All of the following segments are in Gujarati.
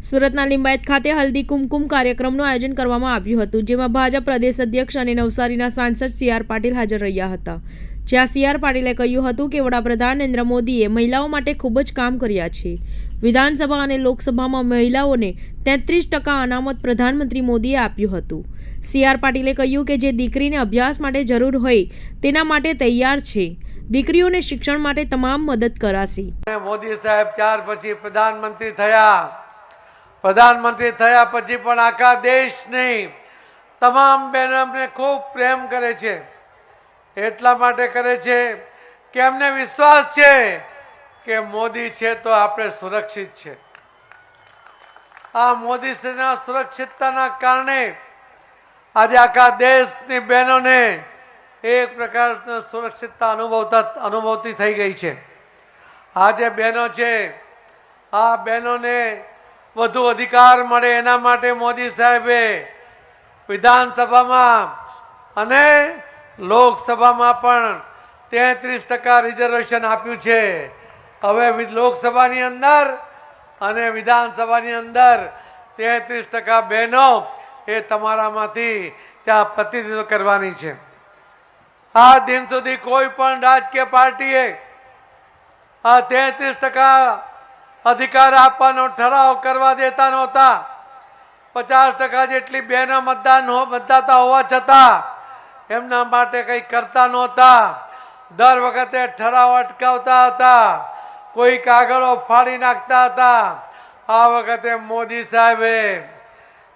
સુરતના લિંબાયત ખાતે હલ્દી કુમકુમ કાર્યક્રમનું આયોજન કરવામાં આવ્યું હતું, જેમાં ભાજપ પ્રદેશ અધ્યક્ષ અને નવસારીના સાંસદ સી.આર. પાટીલ હાજર રહ્યા હતા. જ્યાં સી.આર. પાટીલે કહ્યું હતું કે વડાપ્રધાન નરેન્દ્ર મોદીએ મહિલાઓ માટે ખૂબ જ કામ કર્યા છે. વિધાનસભા અને લોકસભામાં મહિલાઓને 33% અનામત પ્રધાનમંત્રી મોદીએ આપ્યું હતું. સી.આર. પાટીલે કહ્યું કે જે દીકરીને અભ્યાસ માટે જરૂર હોય તેના માટે તૈયાર છે. દીકરીઓને શિક્ષણ માટે તમામ મદદ કરાશે. મોદી સાહેબ ત્યાર પછી પ્રધાનમંત્રી થયા. પ્રધાનમંત્રી થયા પછી પણ આખા દેશની તમામ બહેનોને ખૂબ પ્રેમ કરે છે. એટલા માટે કરે છે કે એમને વિશ્વાસ છે કે મોદી છે તો આપણે સુરક્ષિત છે. આ મોદી શ્રીના સુરક્ષિતતાના કારણે આજે આખા દેશની બહેનોને એક પ્રકારની સુરક્ષિતતા અનુભવતી થઈ ગઈ છે. આ જે બહેનો છે આ બહેનોને વધુ અધિકાર મળે એના માટે મોદી સાહેબે વિધાનસભામાં અને લોકસભામાં પણ 33% રિઝર્વેશન આપ્યું છે. હવે લોકસભાની અંદર અને વિધાનસભાની અંદર 33% બહેનો એ તમારામાંથી ત્યાં પ્રતિનિધિત્વ કરવાની છે. આ દિન સુધી કોઈ પણ રાજકીય પાર્ટીએ આ 33% અધિકાર આપવાનો ઠરાવ કરવા દેતા નહોતા. 50% જેટલી બહેનો મતદાતા હોવા છતાં એમના માટે કંઈ કરતા નહોતા. દર વખતે ઠરાવ અટકાવતા હતા, કોઈ કાગળો ફાડી નાખતા હતા. આ વખતે મોદી સાહેબે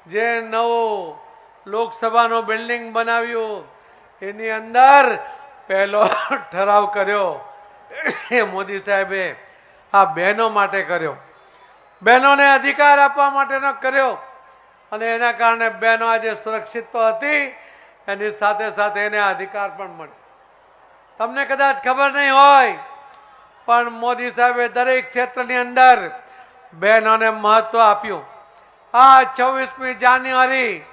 જે નવું લોકસભાનું બિલ્ડિંગ બનાવ્યું એની અંદર પહેલો ઠરાવ કર્યો એ મોદી સાહેબે આ બહેનો માટે કર્યો. બહેનોને અધિકાર આપવા માટેનો કર્યો અને એના કારણે બહેનો આજે સુરક્ષિત તો હતી, એની સાથે સાથે એને અધિકાર પણ મળ્યો. તમને કદાચ ખબર નહીં હોય પણ મોદી સાહેબે દરેક ક્ષેત્રની અંદર બહેનોને મહત્વ આપ્યું. આ 26મી જાન્યુઆરી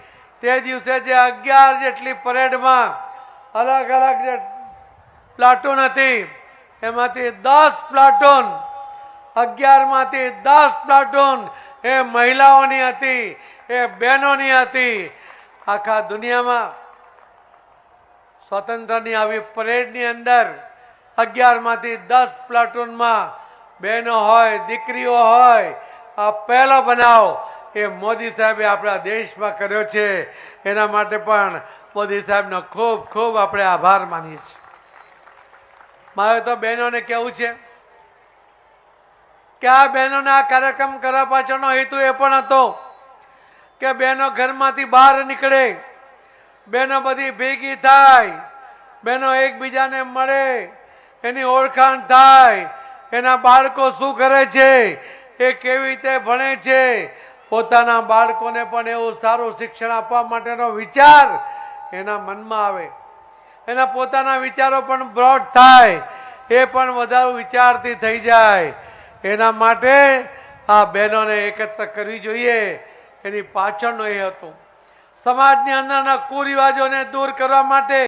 તે દિવસે જે 11 જેટલી પરેડમાં અલગ અલગ જે પ્લાટૂન હતી એમાંથી 10 પ્લાટૂન 11 માંથી 10 પ્લાટૂન એ મહિલાઓની હતી, એ બહેનોની હતી. આખા દુનિયામાં સ્વતંત્રની આવી પરેડની અંદર 11 માંથી 10 પ્લાટૂનમાં બહેનો હોય, દીકરીઓ હોય. આ પહેલો બનાવ એ મોદી સાહેબે આપણા દેશમાં કર્યો છે. એના માટે પણ મોદી સાહેબનો ખૂબ ખૂબ આપણે આભાર માનીએ છીએ. મારે તો બહેનોને કહેવું છે કે આ બહેનોને આ કાર્યક્રમ કરવા પાછળનો હેતુ એ પણ હતો કે બહેનો ઘરમાંથી બહાર નીકળે, બહેનો બધી ભેગી થાય, બહેનો એકબીજાને મળે, એની ઓળખાણ થાય, એના બાળકો શું કરે છે, એ કેવી રીતે ભણે છે, પોતાના બાળકોને પણ એવું સારું શિક્ષણ આપવા માટેનો વિચાર એના મનમાં આવે, એના પોતાના વિચારો પણ બ્રોડ થાય, એ પણ વધારે વિચારથી થઈ જાય. એના માટે આ બહેનોને એકત્ર કરવી જોઈએ. એની પાછળનો એ હતો સમાજની અંદરના કુરિવાજોને દૂર કરવા માટે